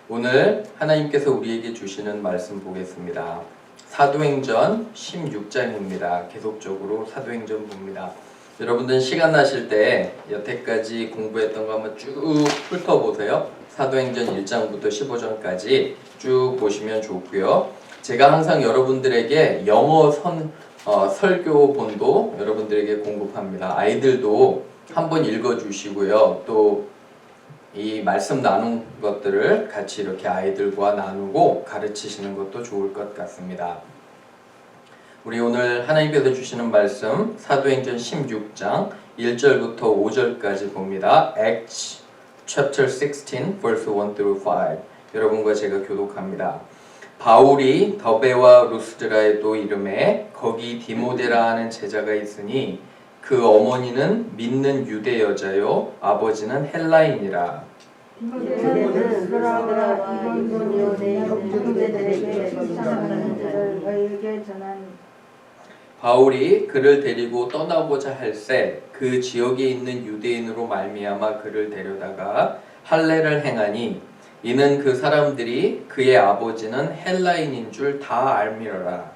오늘 하나님께서 우리에게 주시는 말씀 보겠습니다. 사도행전 16장입니다. 계속적으로 사도행전 봅니다. 여러분들 시간 나실 때 여태까지 공부했던 거 한번 쭉 훑어보세요. 사도행전 1장부터 15장까지 쭉 보시면 좋고요. 제가 항상 여러분들에게 영어 설교본도 여러분들에게 공급합니다. 아이들도 한번 읽어주시고요. 또 이 말씀 나눈 것들을 같이 이렇게 아이들과 나누고 가르치시는 것도 좋을 것 같습니다. 우리 오늘 하나님께서 주시는 말씀 사도행전 16장 1절부터 5절까지 봅니다. Acts chapter 16 verse 1 through 5. 여러분과 제가 교독합니다. 바울이 더베와 루스드라에도 이름에 거기 디모데라 하는 제자가 있으니 그 어머니는 믿는 유대 여자요 아버지는 헬라인이라. 디모데는 스라와 이고니온의 형제들에게 칭찬하는 자를 너희에게 전하니 바울이 그를 데리고 떠나고자 할새 그 지역에 있는 유대인으로 말미암아 그를 데려다가 할례를 행하니 이는 그 사람들이 그의 아버지는 헬라인인 줄 다 알미러라.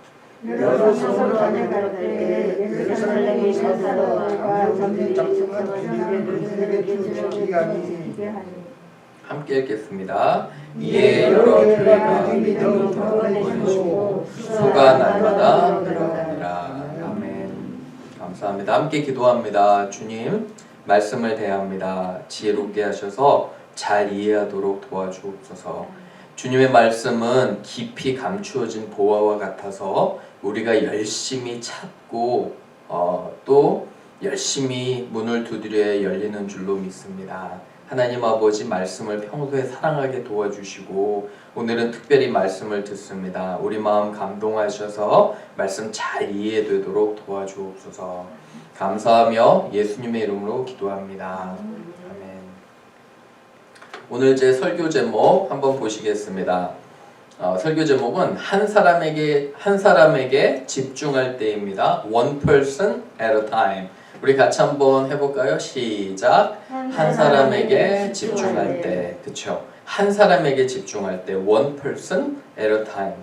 여러분으로 다녀갈 때 예루살렘에 사도와 잠들이 속성한 유대인들에게 지키게 하니 함께 읽겠습니다. 이에 여러 교회가 믿음을 더원해주고 수가 날마다 늘어나니라. 아멘. 감사합니다. 함께 기도합니다. 주님 말씀을 대합니다. 지혜롭게 하셔서 잘 이해하도록 도와주옵소서. 주님의 말씀은 깊이 감추어진 보화와 같아서 우리가 열심히 찾고 또 열심히 문을 두드려야 열리는 줄로 믿습니다. 하나님 아버지 말씀을 평소에 사랑하게 도와주시고 오늘은 특별히 말씀을 듣습니다. 우리 마음 감동하셔서 말씀 잘 이해되도록 도와주옵소서. 감사하며 예수님의 이름으로 기도합니다. 아멘. 오늘 제 설교 제목 한번 보시겠습니다. 설교 제목은 한 사람에게 집중할 때입니다. One person at a time. 우리 같이 한번 해볼까요? 시작. 한 사람에게 집중할 때, 그쵸? 한 사람에게 집중할 때, one person at a time.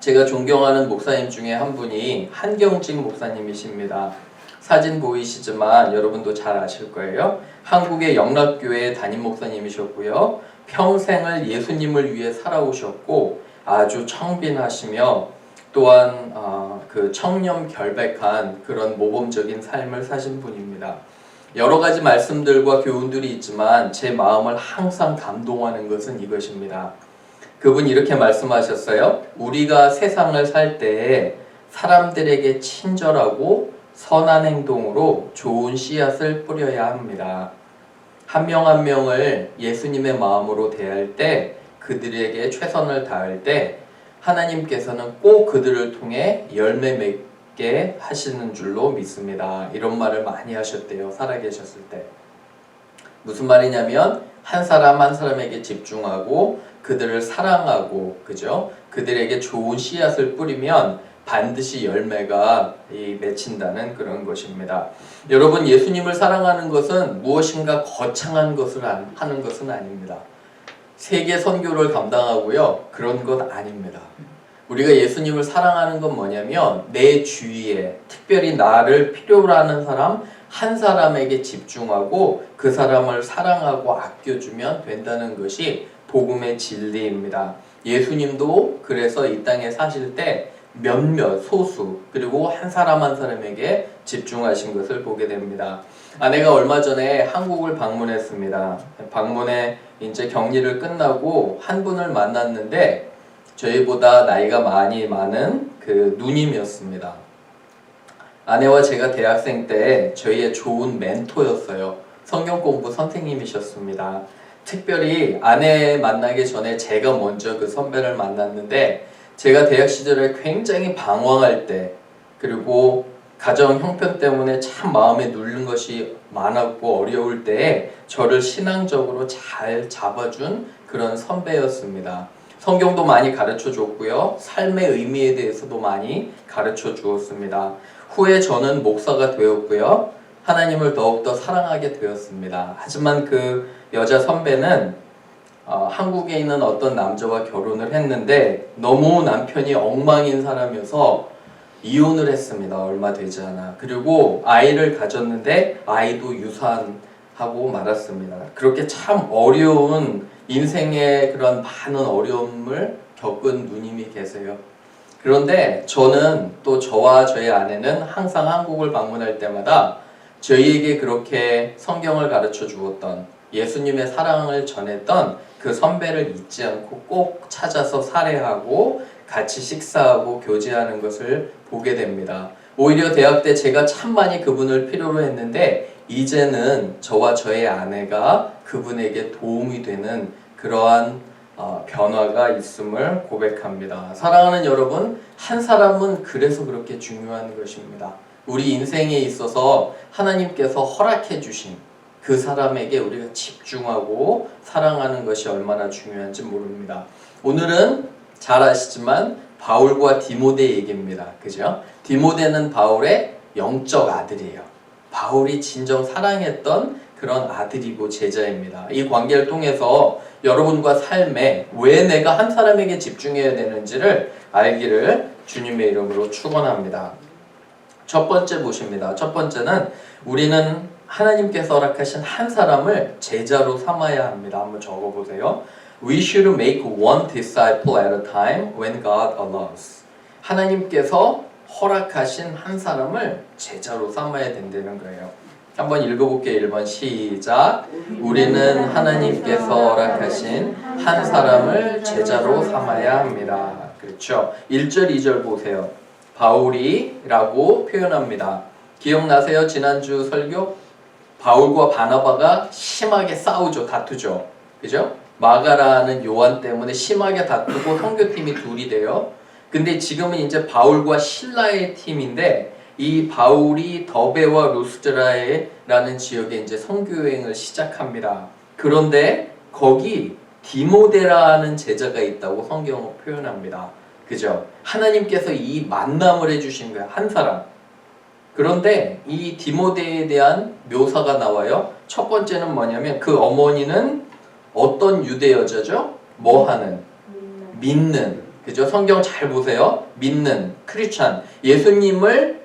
제가 존경하는 목사님 중에 한 분이 한경직 목사님이십니다. 사진 보이시지만 여러분도 잘 아실 거예요. 한국의 영락교회 담임 목사님이셨고요. 평생을 예수님을 위해 살아오셨고 아주 청빈하시며 또한 그 청렴 결백한 그런 모범적인 삶을 사신 분입니다. 여러 가지 말씀들과 교훈들이 있지만 제 마음을 항상 감동하는 것은 이것입니다. 그분이 이렇게 말씀하셨어요. 우리가 세상을 살 때에 사람들에게 친절하고 선한 행동으로 좋은 씨앗을 뿌려야 합니다. 한 명 한 명을 예수님의 마음으로 대할 때 그들에게 최선을 다할 때 하나님께서는 꼭 그들을 통해 열매 맺게 하시는 줄로 믿습니다. 이런 말을 많이 하셨대요. 살아계셨을 때. 무슨 말이냐면 한 사람 한 사람에게 집중하고 그들을 사랑하고 그죠? 그들에게 좋은 씨앗을 뿌리면 반드시 열매가 맺힌다는 그런 것입니다. 여러분 예수님을 사랑하는 것은 무엇인가 거창한 것을 하는 것은 아닙니다. 세계 선교를 감당하고요. 그런 것 아닙니다. 우리가 예수님을 사랑하는 건 뭐냐면 내 주위에 특별히 나를 필요로 하는 사람 한 사람에게 집중하고 그 사람을 사랑하고 아껴주면 된다는 것이 복음의 진리입니다. 예수님도 그래서 이 땅에 사실 때 몇몇 소수 그리고 한 사람 한 사람에게 집중하신 것을 보게 됩니다. 아내가 얼마 전에 한국을 방문했습니다. 방문에 이제 격리를 끝나고 한 분을 만났는데 저희보다 나이가 많이 많은 그 누님이었습니다. 아내와 제가 대학생 때 저희의 좋은 멘토였어요. 성경 공부 선생님이셨습니다. 특별히 아내 만나기 전에 제가 먼저 그 선배를 만났는데 제가 대학 시절에 굉장히 방황할 때 그리고 가정 형편 때문에 참 마음에 눌린 것이 많았고 어려울 때에 저를 신앙적으로 잘 잡아준 그런 선배였습니다. 성경도 많이 가르쳐 줬고요. 삶의 의미에 대해서도 많이 가르쳐 주었습니다. 후에 저는 목사가 되었고요. 하나님을 더욱더 사랑하게 되었습니다. 하지만 그 여자 선배는 한국에 있는 어떤 남자와 결혼을 했는데 너무 남편이 엉망인 사람이어서 이혼을 했습니다. 얼마 되지 않아. 그리고 아이를 가졌는데 아이도 유산하고 말았습니다. 그렇게 참 어려운 인생의 그런 많은 어려움을 겪은 누님이 계세요. 그런데 저는 또 저와 저희 아내는 항상 한국을 방문할 때마다 저희에게 그렇게 성경을 가르쳐 주었던 예수님의 사랑을 전했던 그 선배를 잊지 않고 꼭 찾아서 살해하고 같이 식사하고 교제하는 것을 보게 됩니다. 오히려 대학 때 제가 참 많이 그분을 필요로 했는데 이제는 저와 저의 아내가 그분에게 도움이 되는 그러한 변화가 있음을 고백합니다. 사랑하는 여러분, 한 사람은 그래서 그렇게 중요한 것입니다. 우리 인생에 있어서 하나님께서 허락해 주신 그 사람에게 우리가 집중하고 사랑하는 것이 얼마나 중요한지 모릅니다. 오늘은 잘 아시지만 바울과 디모데 얘기입니다. 그죠? 디모데는 바울의 영적 아들이에요. 바울이 진정 사랑했던 그런 아들이고 제자입니다. 이 관계를 통해서 여러분과 삶에 왜 내가 한 사람에게 집중해야 되는지를 알기를 주님의 이름으로 축원합니다. 첫 번째 보십니다. 첫 번째는 우리는 하나님께서 허락하신 한 사람을 제자로 삼아야 합니다. 한번 적어보세요. We should make one disciple at a time when God allows. 하나님께서 허락하신 한 사람을 제자로 삼아야 된다는 거예요. 한번 읽어볼게요. 1번 시작. 우리는 하나님께서 허락하신 한 사람을 제자로 삼아야 합니다. 그렇죠. 1절 2절 보세요. 바울이라고 표현합니다. 기억나세요? 지난주 설교? 바울과 바나바가 심하게 싸우죠. 다투죠. 그죠? 마가라는 요한 때문에 심하게 다투고 선교팀이 둘이 돼요. 근데 지금은 이제 바울과 실라의 팀인데 이 바울이 더베와 루스드라에라는 지역에 이제 선교여행을 시작합니다. 그런데 거기 디모데라는 제자가 있다고 성경은 표현합니다. 그죠? 하나님께서 이 만남을 해주신 거야. 한 사람. 그런데 이 디모데에 대한 묘사가 나와요. 첫 번째는 뭐냐면 그 어머니는 어떤 유대 여자죠? 뭐 하는? 믿는. 그죠? 성경 잘 보세요. 믿는, 크리스찬. 예수님을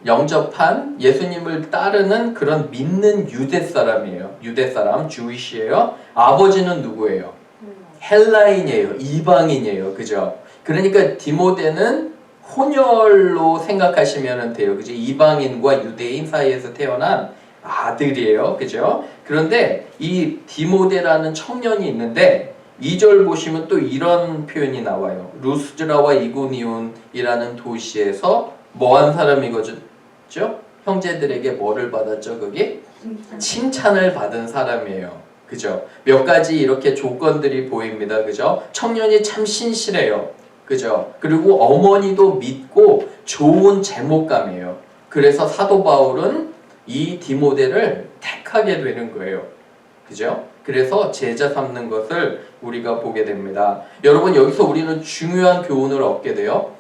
영접한, 예수님을 따르는 그런 믿는 유대 사람이에요. 유대 사람, 주이시예요. 아버지는 누구예요? 헬라인이에요. 이방인이에요. 그죠? 그러니까 디모데는 혼혈로 생각하시면 돼요. 그죠? 이방인과 유대인 사이에서 태어난 아들이에요. 그죠? 그런데 이 디모데라는 청년이 있는데 2절 보시면 또 이런 표현이 나와요. 루스드라와 이고니온이라는 도시에서 뭐한 사람이거죠? 형제들에게 뭐를 받았죠? 거기? 칭찬을 받은 사람이에요. 그죠? 몇 가지 이렇게 조건들이 보입니다. 그죠? 청년이 참 신실해요. 그죠? 그리고 어머니도 믿고 좋은 제목감이에요. 그래서 사도 바울은 이 디모데를 택하게 되는 거예요. 그죠? 그래서 제자 삼는 것을 우리가 보게 됩니다. 여러분, 여기서 우리는 중요한 교훈을 얻게 돼요.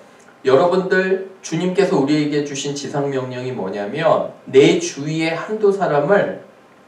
여러분들, 주님께서 우리에게 주신 지상명령이 뭐냐면 내 주위에 한두 사람을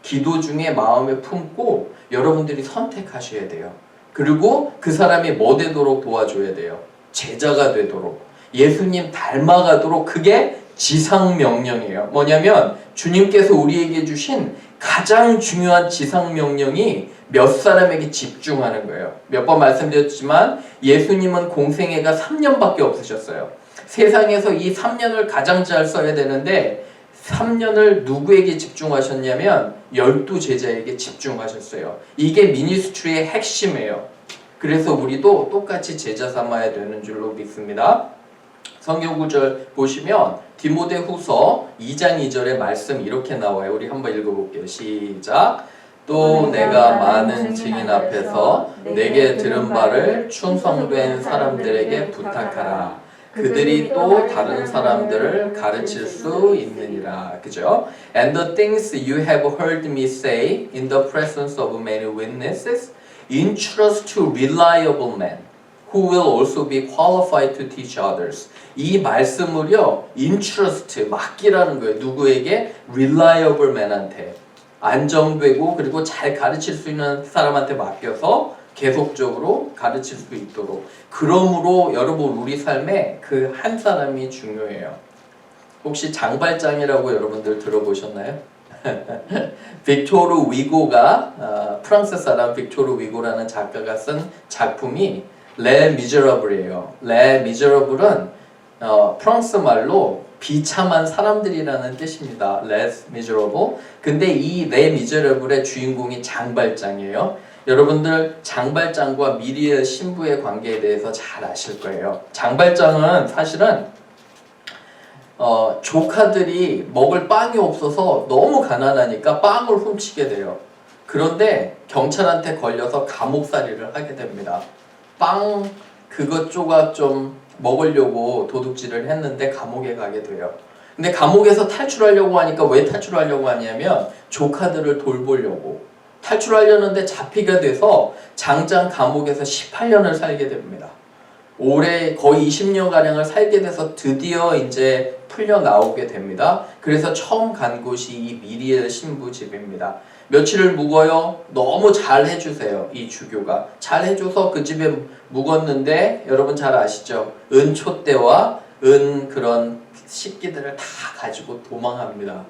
기도 중에 마음에 품고 여러분들이 선택하셔야 돼요. 그리고 그 사람이 뭐 되도록 도와줘야 돼요? 제자가 되도록, 예수님 닮아가도록. 그게 지상명령이에요. 뭐냐면 주님께서 우리에게 주신 가장 중요한 지상명령이 몇 사람에게 집중하는 거예요. 몇 번 말씀드렸지만 예수님은 공생애가 3년밖에 없으셨어요. 세상에서 이 3년을 가장 잘 써야 되는데 3년을 누구에게 집중하셨냐면 12제자에게 집중하셨어요. 이게 미니스트리의 핵심이에요. 그래서 우리도 똑같이 제자 삼아야 되는 줄로 믿습니다. 성경 구절 보시면 디모데후서 2장 2절의 말씀 이렇게 나와요. 우리 한번 읽어볼게요. 시작. 또 내가 많은 증인 앞에서 내게 들은 바를 충성된 사람들에게 부탁하라. 그들이 또 다른 사람들을 가르칠 수 있느니라. 그죠? And the things you have heard me say in the presence of many witnesses, entrust to reliable men who will also be qualified to teach others. 이 말씀을요, entrust, 맡기라는 거예요. 누구에게? reliable man한테. 안정되고 그리고 잘 가르칠 수 있는 사람한테 맡겨서 계속적으로 가르칠 수 있도록. 그러므로 여러분 우리 삶에 그 한 사람이 중요해요. 혹시 장발장이라고 여러분들 들어보셨나요? 빅토르 위고가 프랑스 사람 빅토르 위고라는 작가가 쓴 작품이 레 미제라블이에요. 레 미제라블은 프랑스 말로 비참한 사람들이라는 뜻입니다. Les Miserables. 근데 이 레 미제라블의 주인공이 장발장이에요. 여러분들 장발장과 미리엘 신부의 관계에 대해서 잘 아실 거예요. 장발장은 사실은 조카들이 먹을 빵이 없어서 너무 가난하니까 빵을 훔치게 돼요. 그런데 경찰한테 걸려서 감옥살이를 하게 됩니다. 빵 그것 조각 좀 먹으려고 도둑질을 했는데 감옥에 가게 돼요. 근데 감옥에서 탈출하려고 하니까 왜 탈출하려고 하냐면 조카들을 돌보려고. 탈출하려는데 잡히게 돼서 장장 감옥에서 18년을 살게 됩니다. 올해 거의 20년가량을 살게 돼서 드디어 이제 풀려 나오게 됩니다. 그래서 처음 간 곳이 이 미리엘 신부 집입니다. 며칠을 묵어요. 너무 잘 해주세요. 이 주교가 잘 해줘서 그 집에 묵었는데 여러분 잘 아시죠? 은촛대와 그런 식기들을 다 가지고 도망합니다.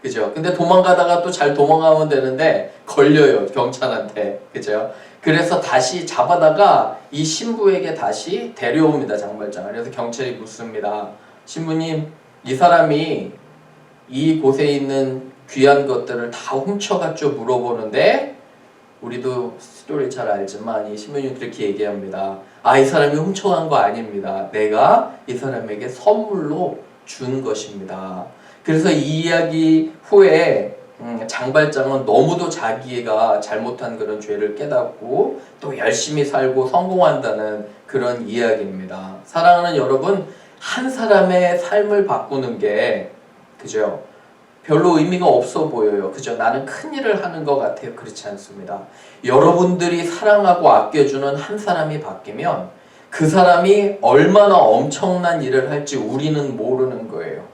그죠? 근데 도망가다가 또 잘 도망가면 되는데 걸려요. 경찰한테. 그죠? 그래서 다시 잡아다가 이 신부에게 다시 데려옵니다. 장발장을. 그래서 경찰이 묻습니다. 신부님, 이 사람이 이 곳에 있는 귀한 것들을 다 훔쳐갔죠? 물어보는데 우리도 스토리 잘 알지만 이 신부님 그렇게 얘기합니다. 이 사람이 훔쳐간 거 아닙니다. 내가 이 사람에게 선물로 준 것입니다. 그래서 이 이야기 후에 장발장은 너무도 자기가 잘못한 그런 죄를 깨닫고 또 열심히 살고 성공한다는 그런 이야기입니다. 사랑하는 여러분, 한 사람의 삶을 바꾸는 게 그죠? 별로 의미가 없어 보여요. 그죠? 나는 큰 일을 하는 것 같아요. 그렇지 않습니다. 여러분들이 사랑하고 아껴주는 한 사람이 바뀌면 그 사람이 얼마나 엄청난 일을 할지 우리는 모르는 거예요.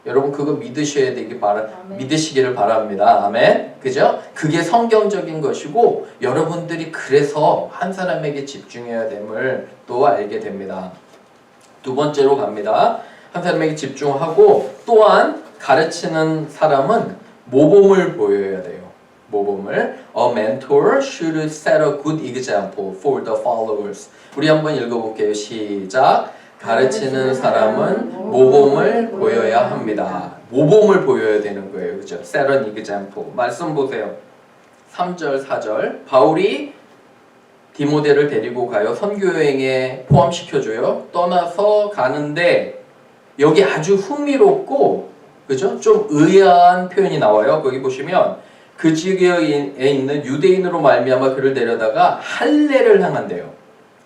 여러분 그거 믿으시기를 바랍니다. 아멘. 그죠? 그게 성경적인 것이고 여러분들이 그래서 한 사람에게 집중해야 됨을 또 알게 됩니다. 두 번째로 갑니다. 한 사람에게 집중하고 또한 가르치는 사람은 모범을 보여야 돼요. 모범을. A mentor should set a good example for the followers. 우리 한번 읽어볼게요. 시작. 가르치는 사람은 모범을 보여야 합니다. 모범을 보여야 되는 거예요. 그죠? Set an example. 말씀 보세요. 3절, 4절. 바울이 디모데를 데리고 가요. 선교여행에 포함시켜줘요. 떠나서 가는데 여기 아주 흥미롭고 그죠? 좀 의아한 표현이 나와요. 거기 보시면 그 지역에 있는 유대인으로 말미암아 그를 데려다가 할례를 행한대요.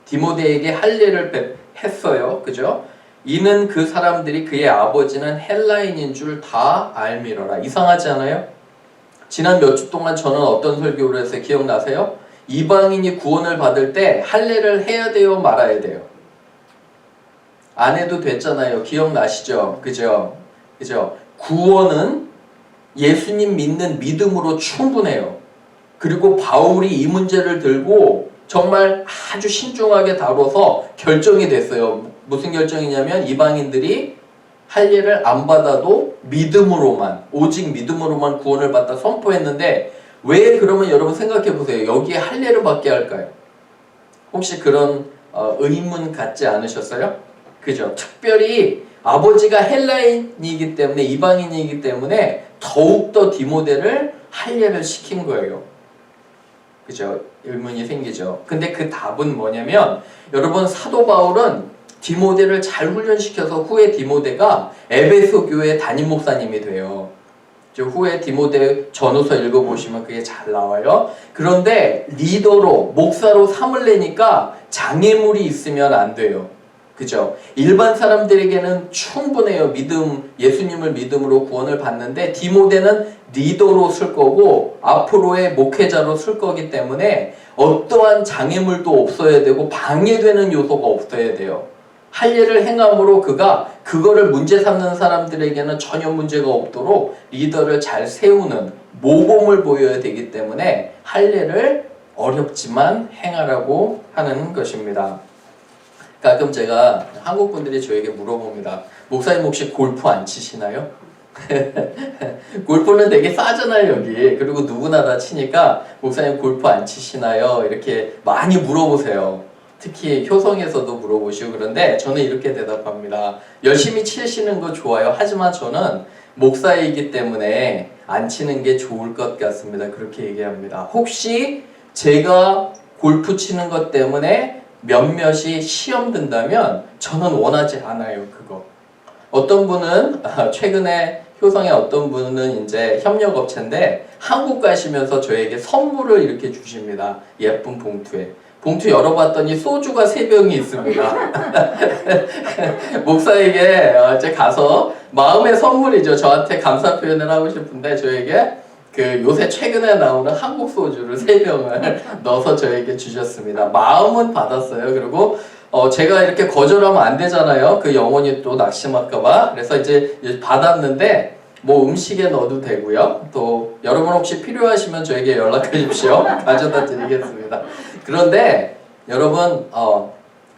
디모데에게 할례를 했어요. 그죠? 이는 그 사람들이 그의 아버지는 헬라인인 줄 다 알미러라. 이상하지 않아요? 지난 몇 주 동안 저는 어떤 설교를 해서 기억나세요? 이방인이 구원을 받을 때 할례를 해야 돼요? 말아야 돼요? 안 해도 됐잖아요. 기억나시죠? 그죠? 그죠? 구원은 예수님 믿는 믿음으로 충분해요. 그리고 바울이 이 문제를 들고 정말 아주 신중하게 다뤄서 결정이 됐어요. 무슨 결정이냐면 이방인들이 할례를 안 받아도 믿음으로만, 오직 믿음으로만 구원을 받다 선포했는데 왜 그러면 여러분 생각해 보세요. 여기에 할례를 받게 할까요? 혹시 그런 의문 갖지 않으셨어요? 그죠? 특별히 아버지가 헬라인이기 때문에 이방인이기 때문에 더욱더 디모데를 할례를 시킨 거예요. 그죠? 의문이 생기죠. 근데 그 답은 뭐냐면 여러분 사도 바울은 디모데를 잘 훈련시켜서 후에 디모데가 에베소 교회 담임 목사님이 돼요. 후에 디모데 전후서 읽어보시면 그게 잘 나와요. 그런데 리더로 목사로 삼으려니까 장애물이 있으면 안 돼요. 그죠? 일반 사람들에게는 충분해요. 예수님을 믿음으로 구원을 받는데 디모데는 리더로 쓸 거고 앞으로의 목회자로 쓸 거기 때문에 어떠한 장애물도 없어야 되고 방해되는 요소가 없어야 돼요. 할례를 행함으로 그가 그거를 문제 삼는 사람들에게는 전혀 문제가 없도록 리더를 잘 세우는 모범을 보여야 되기 때문에 할례를 어렵지만 행하라고 하는 것입니다. 가끔 제가 한국 분들이 저에게 물어봅니다. 목사님 혹시 골프 안 치시나요? 골프는 되게 싸잖아요 여기. 그리고 누구나 다 치니까 목사님 골프 안 치시나요? 이렇게 많이 물어보세요. 특히 효성에서도 물어보시고. 그런데 저는 이렇게 대답합니다. 열심히 치시는 거 좋아요. 하지만 저는 목사이기 때문에 안 치는 게 좋을 것 같습니다. 그렇게 얘기합니다. 혹시 제가 골프 치는 것 때문에 몇몇이 시험 든다면 저는 원하지 않아요. 그거. 어떤 분은 최근에 효성의 어떤 분은 이제 협력업체인데 한국 가시면서 저에게 선물을 이렇게 주십니다. 예쁜 봉투에. 봉투 열어봤더니 소주가 3병이 있습니다. 목사에게 이제 가서 마음의 선물이죠. 저한테 감사 표현을 하고 싶은데 저에게 그 요새 최근에 나오는 한국 소주를 3병을 넣어서 저에게 주셨습니다. 마음은 받았어요. 그리고 제가 이렇게 거절하면 안 되잖아요. 그 영혼이 또 낙심할까봐. 그래서 이제 받았는데 뭐 음식에 넣어도 되고요. 또 여러분 혹시 필요하시면 저에게 연락해 주십시오. 가져다 드리겠습니다. 그런데 여러분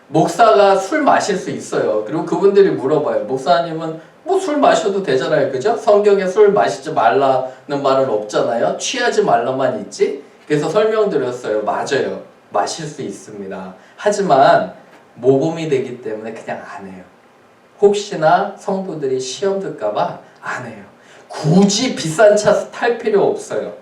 목사가 술 마실 수 있어요. 그리고 그분들이 물어봐요. 목사님은 뭐 술 마셔도 되잖아요. 그죠? 성경에 술 마시지 말라는 말은 없잖아요. 취하지 말라만 있지? 그래서 설명드렸어요. 맞아요. 마실 수 있습니다. 하지만 모범이 되기 때문에 그냥 안 해요. 혹시나 성도들이 시험 들까봐 안 해요. 굳이 비싼 차 탈 필요 없어요.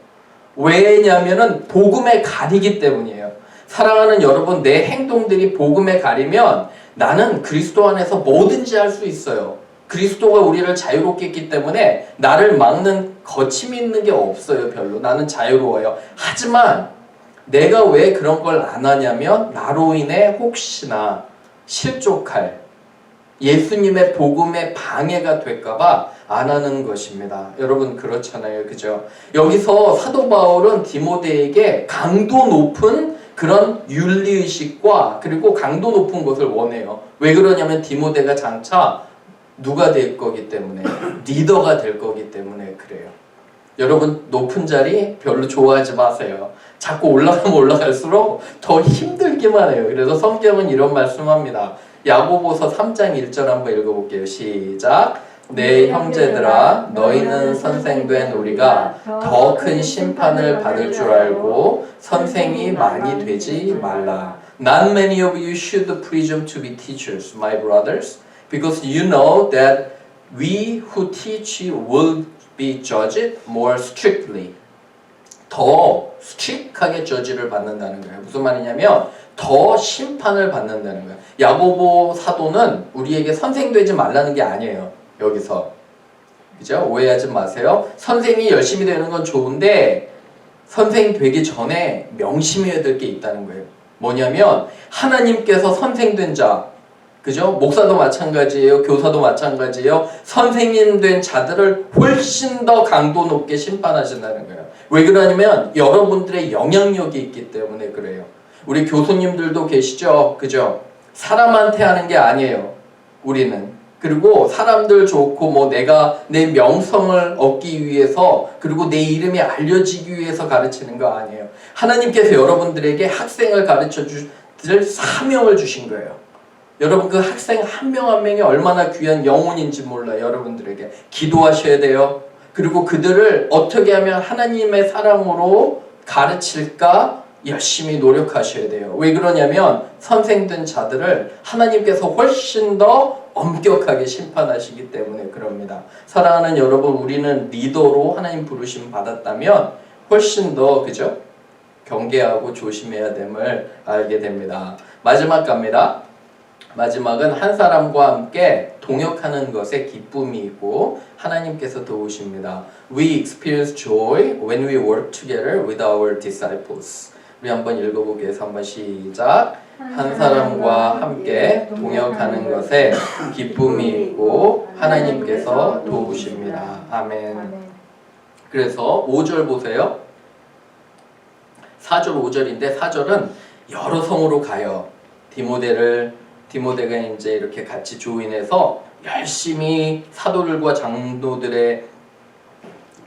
왜냐면은 복음에 가리기 때문이에요. 사랑하는 여러분, 내 행동들이 복음에 가리면 나는 그리스도 안에서 뭐든지 할 수 있어요. 그리스도가 우리를 자유롭게 했기 때문에 나를 막는 거침이 있는 게 없어요. 별로. 나는 자유로워요. 하지만 내가 왜 그런 걸 안 하냐면 나로 인해 혹시나 실족할 예수님의 복음에 방해가 될까봐 안 하는 것입니다. 여러분 그렇잖아요. 그죠? 여기서 사도 바울은 디모데에게 강도 높은 그런 윤리의식과 그리고 강도 높은 것을 원해요. 왜 그러냐면 디모데가 장차 누가 될 거기 때문에 리더가 될 거기 때문에 그래요. 여러분 높은 자리 별로 좋아하지 마세요. 자꾸 올라가면 올라갈수록 더 힘들기만 해요. 그래서 성경은 이런 말씀합니다. 야고보서 3장 1절 한번 읽어볼게요. 시작. 내 형제들아 너희는 선생된 우리가 더 큰 심판을 받을 줄 알고 선생이 많이 되지 말라. Not many of you should presume to be teachers, my brothers, because you know that we who teach will be judged more strictly. 더 스트릭하게 저지를 받는다는 거예요. 무슨 말이냐면 더 심판을 받는다는 거예요. 야고보 사도는 우리에게 선생 되지 말라는 게 아니에요. 여기서. 그죠? 오해하지 마세요. 선생이 열심히 되는 건 좋은데 선생 되기 전에 명심해야 될 게 있다는 거예요. 뭐냐면 하나님께서 선생된 자, 그죠? 목사도 마찬가지예요. 교사도 마찬가지예요. 선생님 된 자들을 훨씬 더 강도 높게 심판하신다는 거예요. 왜 그러냐면 여러분들의 영향력이 있기 때문에 그래요. 우리 교수님들도 계시죠? 그죠? 사람한테 하는 게 아니에요. 우리는. 그리고 사람들 좋고 뭐 내가 내 명성을 얻기 위해서 그리고 내 이름이 알려지기 위해서 가르치는 거 아니에요. 하나님께서 여러분들에게 학생을 가르쳐 줄 사명을 주신 거예요. 여러분 그 학생 한 명 한 명이 얼마나 귀한 영혼인지 몰라요. 여러분들에게 기도하셔야 돼요. 그리고 그들을 어떻게 하면 하나님의 사랑으로 가르칠까 열심히 노력하셔야 돼요. 왜 그러냐면 선생된 자들을 하나님께서 훨씬 더 엄격하게 심판하시기 때문에 그럽니다. 사랑하는 여러분, 우리는 리더로 하나님 부르심 받았다면 훨씬 더 그죠? 경계하고 조심해야 됨을 알게 됩니다. 마지막 갑니다. 마지막은 한 사람과 함께 동역하는 것에 기쁨이 있고 하나님께서 도우십니다. We experience joy when we work together with our disciples. 우리 한번 읽어보기 위해서 한번 시작. 한 사람과 함께 동역하는 것에 기쁨이 있고 하나님께서 도우십니다. 아멘. 그래서 5절 보세요. 4절 5절인데 4절은 여러 성으로 가요. 디모데가 이제 이렇게 같이 조인해서 열심히 사도들과 장로들의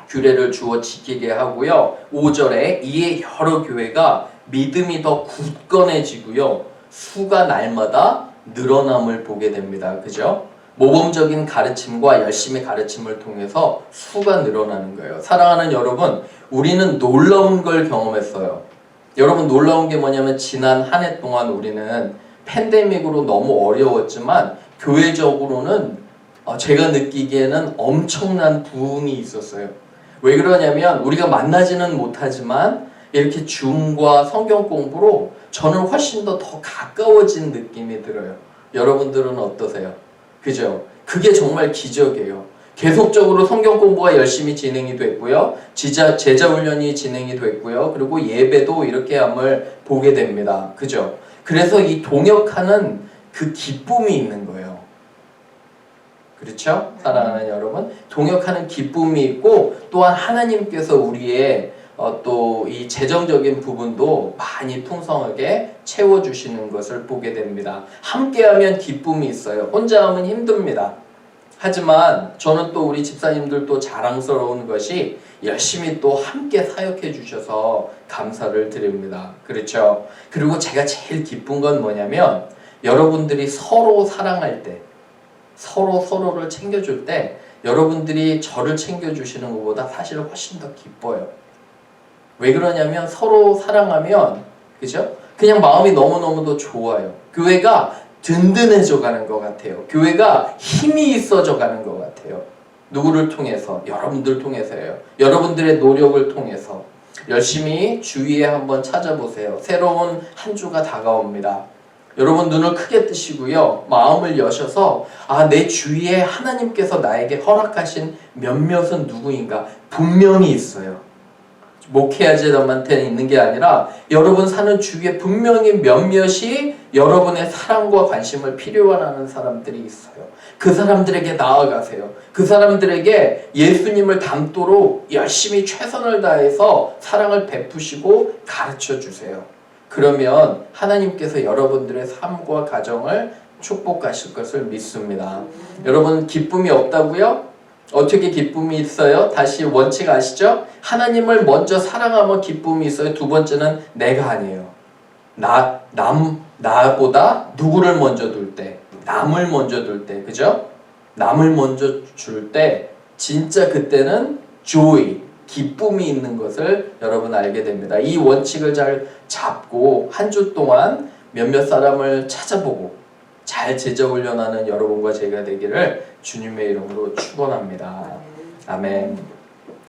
규례를 주어 지키게 하고요. 5절에 이에 여러 교회가 믿음이 더 굳건해지고요. 수가 날마다 늘어남을 보게 됩니다. 그죠? 모범적인 가르침과 열심히 가르침을 통해서 수가 늘어나는 거예요. 사랑하는 여러분, 우리는 놀라운 걸 경험했어요. 여러분, 놀라운 게 뭐냐면 지난 한 해 동안 우리는 팬데믹으로 너무 어려웠지만 교회적으로는 제가 느끼기에는 엄청난 부흥이 있었어요. 왜 그러냐면 우리가 만나지는 못하지만 이렇게 줌과 성경 공부로 저는 훨씬 더 가까워진 느낌이 들어요. 여러분들은 어떠세요? 그죠? 그게 정말 기적이에요. 계속적으로 성경 공부가 열심히 진행이 됐고요. 제자 훈련이 진행이 됐고요. 그리고 예배도 이렇게 함을 보게 됩니다. 그죠? 그래서 이 동역하는 그 기쁨이 있는 거예요. 그렇죠? 사랑하는 여러분, 동역하는 기쁨이 있고 또한 하나님께서 우리의 또 이 재정적인 부분도 많이 풍성하게 채워주시는 것을 보게 됩니다. 함께하면 기쁨이 있어요. 혼자 하면 힘듭니다. 하지만 저는 또 우리 집사님들도 자랑스러운 것이 열심히 또 함께 사역해 주셔서 감사를 드립니다. 그렇죠? 그리고 제가 제일 기쁜 건 뭐냐면 여러분들이 서로 사랑할 때 서로를 챙겨줄 때 여러분들이 저를 챙겨주시는 것보다 사실 훨씬 더 기뻐요. 왜 그러냐면 서로 사랑하면 그죠? 그냥 마음이 너무너무도 좋아요. 교회가 든든해져 가는 것 같아요. 교회가 힘이 있어져 가는 것 같아요. 누구를 통해서? 여러분들 통해서예요. 여러분들의 노력을 통해서 열심히 주위에 한번 찾아보세요. 새로운 한 주가 다가옵니다. 여러분 눈을 크게 뜨시고요. 마음을 여셔서 내 주위에 하나님께서 나에게 허락하신 몇몇은 누구인가 분명히 있어요. 목회자들한테는 있는 게 아니라 여러분 사는 주위에 분명히 몇몇이 여러분의 사랑과 관심을 필요로 사람들이 있어요. 그 사람들에게 나아가세요. 그 사람들에게 예수님을 닮도록 열심히 최선을 다해서 사랑을 베푸시고 가르쳐 주세요. 그러면 하나님께서 여러분들의 삶과 가정을 축복하실 것을 믿습니다. 여러분 기쁨이 없다고요? 어떻게 기쁨이 있어요? 다시 원칙 아시죠? 하나님을 먼저 사랑하면 기쁨이 있어요. 두 번째는 내가 아니에요. 나보다 누구를 먼저 둘 때, 남을 먼저 둘 때, 그죠? 남을 먼저 줄 때 진짜 그때는 joy, 기쁨이 있는 것을 여러분 알게 됩니다. 이 원칙을 잘 잡고 한 주 동안 몇몇 사람을 찾아보고 잘 제자 훈련하는 여러분과 제가 되기를 주님의 이름으로 축원합니다. 아멘.